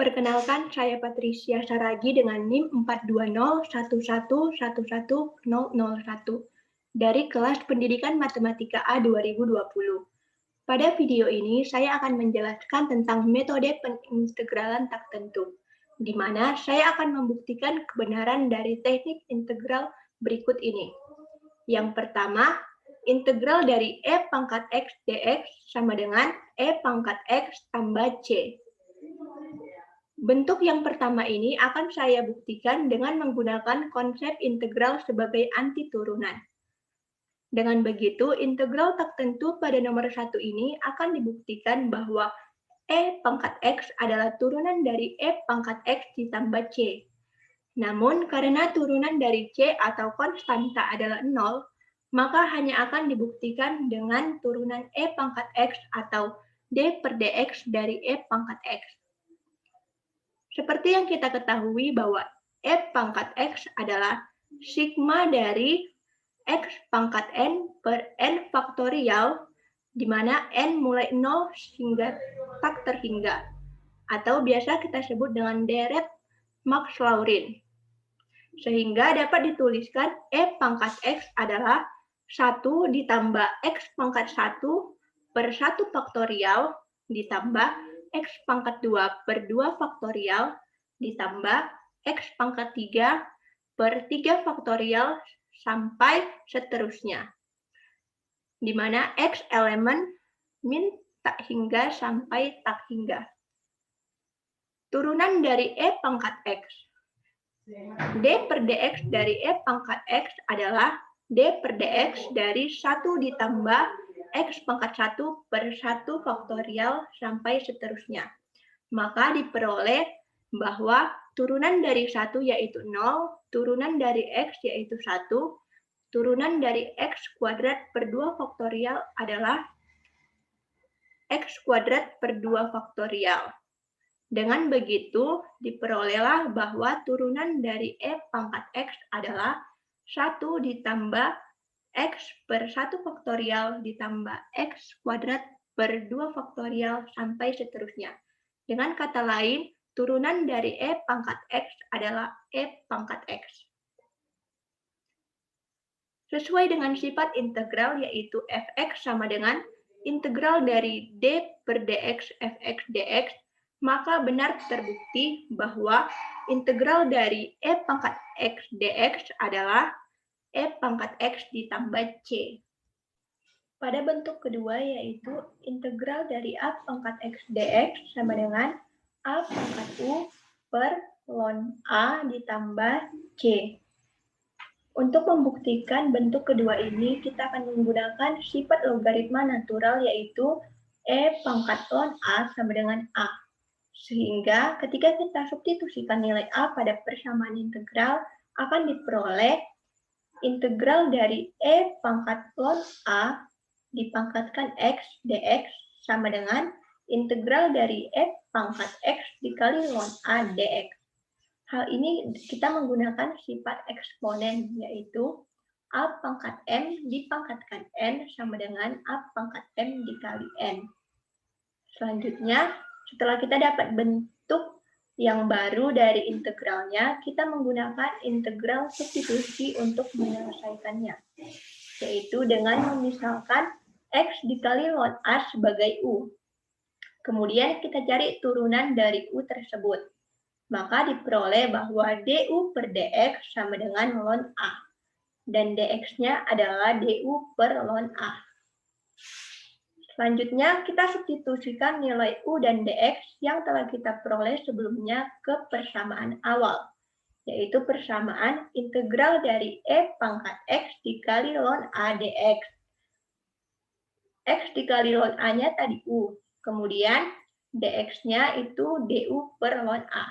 Perkenalkan, saya Patricia Saragi dengan NIM 42011110001 dari kelas Pendidikan Matematika A 2020. Pada video ini, saya akan menjelaskan tentang metode pengintegralan tak tentu, di mana saya akan membuktikan kebenaran dari teknik integral berikut ini. Yang pertama, integral dari e pangkat x dx sama dengan e pangkat x tambah c. Bentuk yang pertama ini akan saya buktikan dengan menggunakan konsep integral sebagai anti turunan. Dengan begitu, integral tak tentu pada nomor 1 ini akan dibuktikan bahwa e pangkat x adalah turunan dari e pangkat x ditambah c. Namun, karena turunan dari c atau konstanta adalah 0, maka hanya akan dibuktikan dengan turunan e pangkat x atau d per dx dari e pangkat x. Seperti yang kita ketahui bahwa e pangkat x adalah sigma dari x pangkat n per n faktorial, di mana n mulai 0 hingga tak terhingga, atau biasa kita sebut dengan deret Max-Laurin. Sehingga dapat dituliskan e pangkat x adalah 1 ditambah x pangkat 1 per 1 faktorial ditambah x pangkat 2 per 2 faktorial ditambah x pangkat 3 per 3 faktorial sampai seterusnya, di mana x elemen min tak hingga sampai tak hingga. Turunan dari e pangkat x. D per dx dari e pangkat x adalah d per dx dari 1 ditambah x pangkat 1 per 1 faktorial sampai seterusnya. Maka diperoleh bahwa turunan dari 1 yaitu 0, turunan dari x yaitu 1, turunan dari x kuadrat per 2 faktorial adalah x kuadrat per 2 faktorial. Dengan begitu, diperolehlah bahwa turunan dari e pangkat x adalah 1 ditambah x per 1 faktorial ditambah x kuadrat per 2 faktorial sampai seterusnya. Dengan kata lain, turunan dari e pangkat x adalah e pangkat x. Sesuai dengan sifat integral yaitu fx sama dengan integral dari d per dx fx dx, maka benar terbukti bahwa integral dari e pangkat x dx adalah e pangkat x ditambah c. Pada bentuk kedua yaitu integral dari a pangkat x dx sama dengan a pangkat u per ln a ditambah c. Untuk membuktikan bentuk kedua ini, kita akan menggunakan sifat logaritma natural yaitu e pangkat ln a sama dengan a. Sehingga ketika kita substitusikan nilai a pada persamaan integral, akan diperoleh integral dari e pangkat ln a dipangkatkan x dx sama dengan integral dari e pangkat x dikali ln a dx. Hal ini kita menggunakan sifat eksponen, yaitu a pangkat m dipangkatkan n sama dengan a pangkat m dikali n. Selanjutnya, setelah kita dapat bentuk yang baru dari integralnya, kita menggunakan integral substitusi untuk menyelesaikannya, yaitu dengan memisalkan x dikali ln a sebagai u. Kemudian kita cari turunan dari u tersebut. Maka diperoleh bahwa du per dx sama dengan ln a, dan dx-nya adalah du per ln a. Selanjutnya, kita substitusikan nilai u dan dx yang telah kita peroleh sebelumnya ke persamaan awal, yaitu persamaan integral dari e pangkat x dikali ln a dx. X dikali ln a-nya tadi u, kemudian dx-nya itu du per ln a.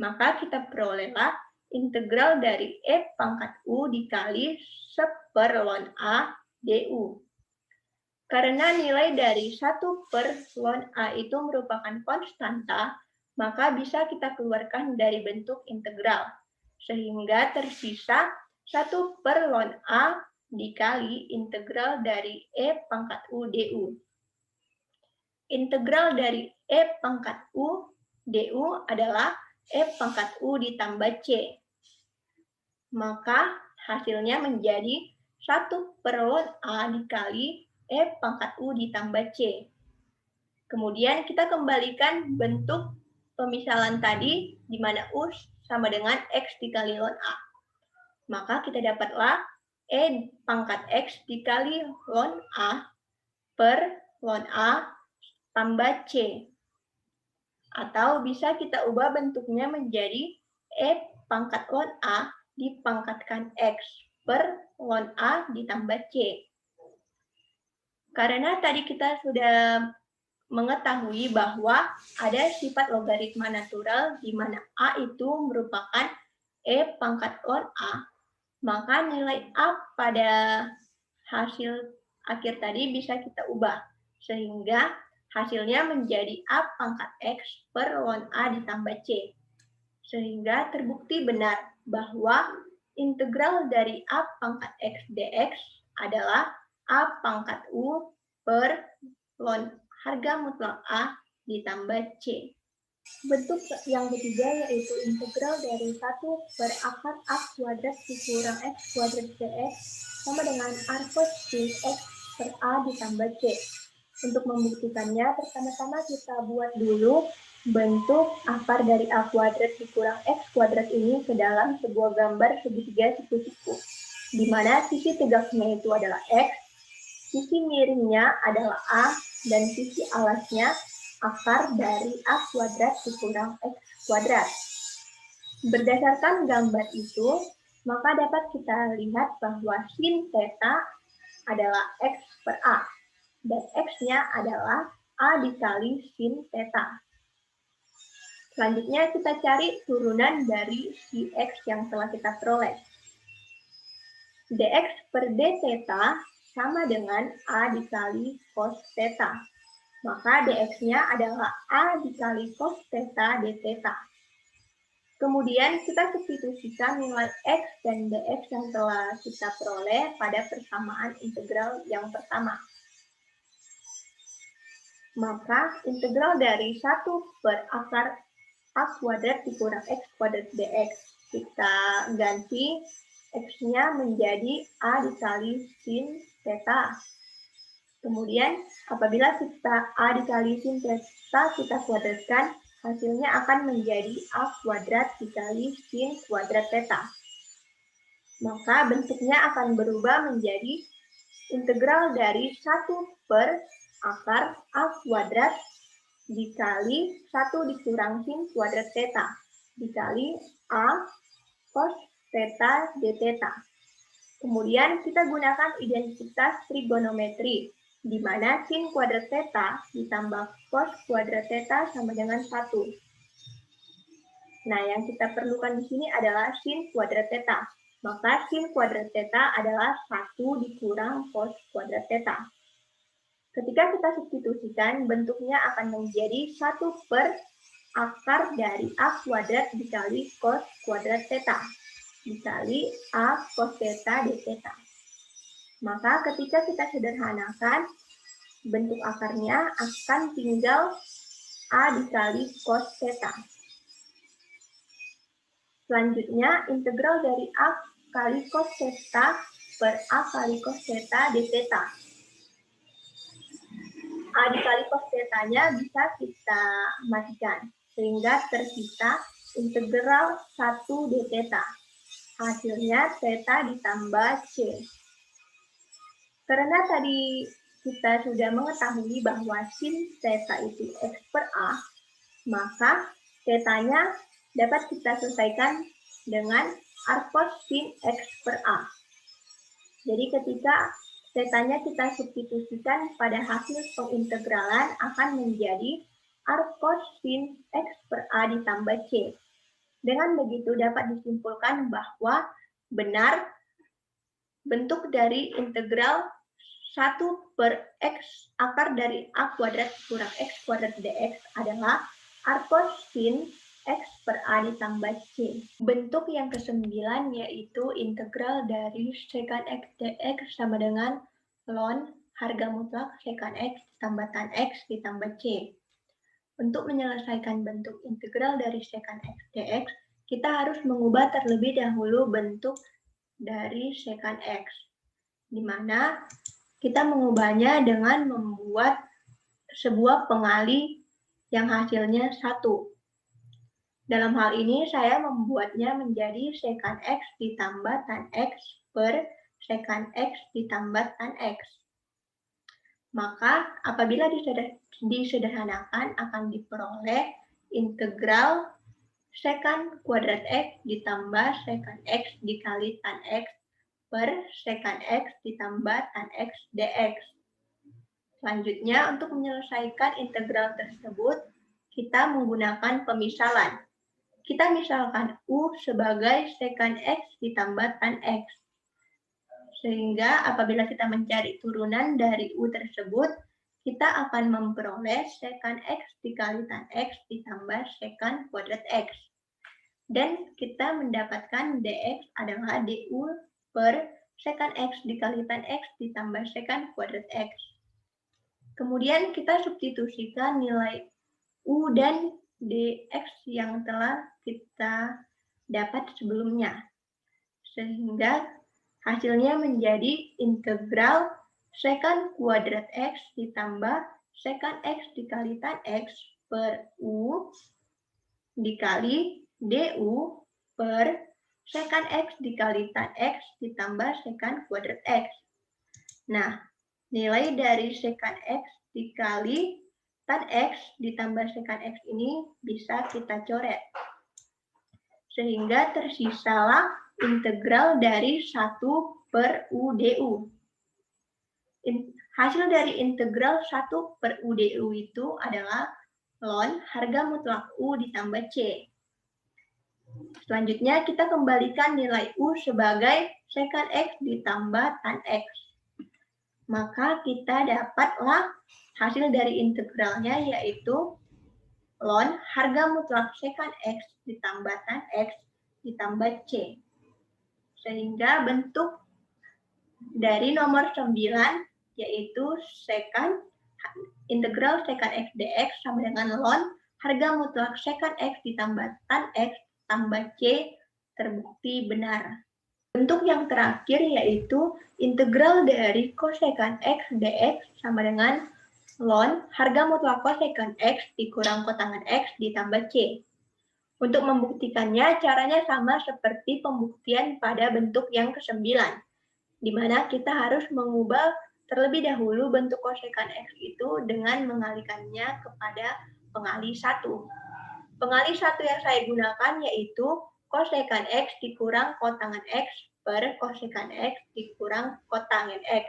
Maka kita perolehlah integral dari e pangkat u dikali 1 per ln a du. Karena nilai dari 1 per ln a itu merupakan konstanta, maka bisa kita keluarkan dari bentuk integral. Sehingga tersisa 1 per ln a dikali integral dari e pangkat u du. Integral dari e pangkat u DU adalah E pangkat U ditambah C. Maka hasilnya menjadi 1/ln A dikali E pangkat U ditambah C. Kemudian kita kembalikan bentuk pemisalan tadi, di mana U sama dengan X dikali ln A. Maka kita dapatlah E pangkat X dikali ln A per ln A tambah C. Atau bisa kita ubah bentuknya menjadi E pangkat ln A dipangkatkan X per ln A ditambah C. Karena tadi kita sudah mengetahui bahwa ada sifat logaritma natural di mana A itu merupakan E pangkat ln A, maka nilai A pada hasil akhir tadi bisa kita ubah, sehingga hasilnya menjadi A pangkat X per ln A ditambah C. Sehingga terbukti benar bahwa integral dari A pangkat X dx adalah A pangkat U per ln harga mutlak A ditambah C. Bentuk yang ketiga yaitu integral dari 1 per akar A kuadrat dikurang X kuadrat dx sama dengan R cos sin X per A ditambah C. Untuk membuktikannya, pertama-tama kita buat dulu bentuk akar dari A kuadrat dikurang X kuadrat ini ke dalam sebuah gambar segitiga siku-siku, di mana sisi tegaknya itu adalah X, sisi miringnya adalah A, dan sisi alasnya akar dari A kuadrat dikurang X kuadrat. Berdasarkan gambar itu, maka dapat kita lihat bahwa sin theta adalah X per A, dan X-nya adalah A dikali sin theta. Selanjutnya kita cari turunan dari si X yang telah kita peroleh. dx per d theta sama dengan A dikali cos theta. Maka dx-nya adalah A dikali cos theta d theta. Kemudian kita substitusikan nilai X dan dx yang telah kita peroleh pada persamaan integral yang pertama. Maka integral dari 1 per akar A kuadrat dikurang X kuadrat dx. Kita ganti X-nya menjadi A dikali sin theta. Kemudian apabila kita A dikali sin theta kita kuadratkan, hasilnya akan menjadi A kuadrat dikali sin kuadrat theta. Maka bentuknya akan berubah menjadi integral dari 1 per akar A kuadrat dikali 1 dikurang sin kuadrat theta dikali A cos theta d theta. Kemudian kita gunakan identitas trigonometri, di mana sin kuadrat theta ditambah cos kuadrat theta sama dengan 1. Nah, yang kita perlukan di sini adalah sin kuadrat theta. Maka sin kuadrat theta adalah 1 dikurang cos kuadrat theta. Ketika kita substitusikan, bentuknya akan menjadi 1 per akar dari A kuadrat dikali cos kuadrat theta dikali A cos theta d theta. Maka ketika kita sederhanakan, bentuk akarnya akan tinggal A dikali cos theta. Selanjutnya, integral dari A kali cos theta per A kali cos theta d theta. A dikali cos theta-nya bisa kita matikan, sehingga tersisa integral 1 d theta. Hasilnya theta ditambah C. Karena tadi kita sudah mengetahui bahwa sin theta itu X per A, maka theta-nya dapat kita selesaikan dengan R cos sin X per A. Jadi ketika theta-nya kita substitusikan pada hasil pengintegralan akan menjadi R cos sin X per A ditambah C. Dengan begitu dapat disimpulkan bahwa benar bentuk dari integral 1 per X akar dari A kuadrat kurang X kuadrat dx adalah R cos sin X per A ditambah C. Bentuk yang ke-9 yaitu integral dari secant X dx sama dengan ln harga mutlak secant X tambah tan X ditambah C. Untuk menyelesaikan bentuk integral dari sekant X dx, kita harus mengubah terlebih dahulu bentuk dari sekant X, di mana kita mengubahnya dengan membuat sebuah pengali yang hasilnya 1. Dalam hal ini, saya membuatnya menjadi sekant X ditambah tan X per sekant X ditambah tan X. Maka, apabila disederhanakan akan diperoleh integral sekant kuadrat X ditambah sekant X dikali tan X per sekant X ditambah tan X dx. Selanjutnya, untuk menyelesaikan integral tersebut, kita menggunakan pemisalan. Kita misalkan U sebagai sekant X ditambah tan X. Sehingga apabila kita mencari turunan dari U tersebut, kita akan memperoleh sekant X dikali tan X ditambah sekant kuadrat X. Dan kita mendapatkan dx adalah du per sekant X dikali tan X ditambah sekant kuadrat X. Kemudian kita substitusikan nilai U dan dx yang telah kita dapat sebelumnya. Sehingga hasilnya menjadi integral sekant kuadrat X ditambah sekant X dikali tan X per U dikali du per sekant X dikali tan X ditambah sekant kuadrat X. Nah, nilai dari sekant X dikali tan X ditambah sekant X ini bisa kita coret. Sehingga tersisalah integral dari 1 per U du. Hasil dari integral 1 per U du itu adalah ln harga mutlak U ditambah C. Selanjutnya kita kembalikan nilai U sebagai sekant X ditambah tan X. Maka kita dapatlah hasil dari integralnya yaitu ln harga mutlak sekant X ditambah tan X ditambah C. Sehingga bentuk dari nomor 9 yaitu integral sekant X dx sama dengan ln harga mutlak sekant X ditambah tan X tambah C terbukti benar. Bentuk yang terakhir yaitu integral dari kosekant X dx sama dengan ln harga mutlak kosekant X dikurang kotangan X ditambah C. Untuk membuktikannya, caranya sama seperti pembuktian pada bentuk yang ke-9, di mana kita harus mengubah terlebih dahulu bentuk kosekant X itu dengan mengalihkannya kepada pengali 1. Pengali 1 yang saya gunakan yaitu kosekant X dikurang kotangan X per kosekant X dikurang kotangen X.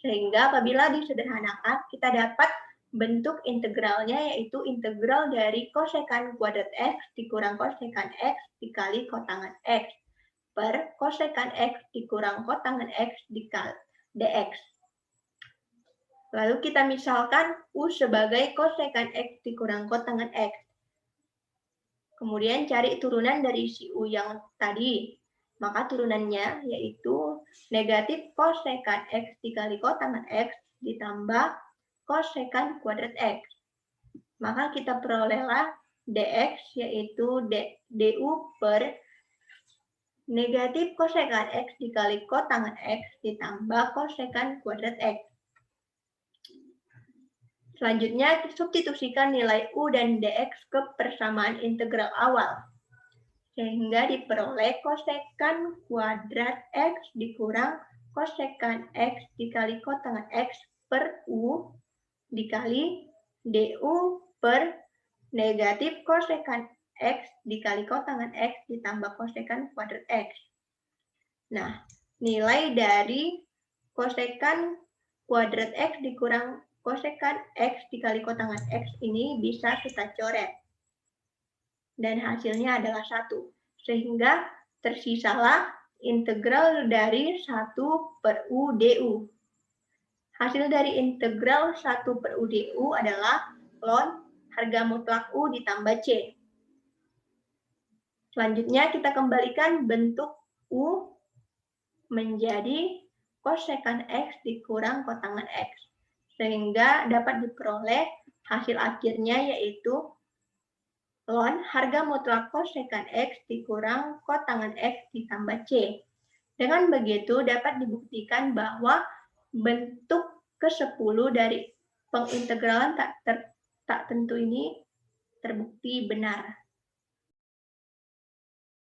Sehingga apabila disederhanakan, kita dapat bentuk integralnya yaitu integral dari kosekant kuadrat X dikurang kosekant X dikali kotangan X per kosekant X dikurang kotangan X dikali dx. Lalu kita misalkan U sebagai kosekant X dikurang kotangan X. Kemudian cari turunan dari si U yang tadi. Maka turunannya yaitu negatif kosekant X dikali kotangan X ditambah kosekant kuadrat X. Maka kita perolehlah dx yaitu du per negatif kosekant X dikali kotangan X ditambah kosekant kuadrat X. Selanjutnya, substitusikan nilai U dan dx ke persamaan integral awal. Sehingga diperoleh kosekant kuadrat X dikurang kosekant X dikali kotangan X per U dikali du per negatif kosekant X dikali kotangan X ditambah kosekant kuadrat X. Nah, nilai dari kosekant kuadrat X dikurang kosekant X dikali kotangan X ini bisa kita coret. Dan hasilnya adalah 1. Sehingga tersisalah integral dari 1 per U du. Hasil dari integral 1 per U du adalah ln harga mutlak U ditambah C. Selanjutnya kita kembalikan bentuk U menjadi kosekant X dikurang kotangan X. Sehingga dapat diperoleh Hasil akhirnya yaitu ln harga mutlak kosekan X dikurang kotangan X ditambah C. Dengan begitu dapat dibuktikan bahwa bentuk ke-10 dari pengintegralan tak tentu ini terbukti benar.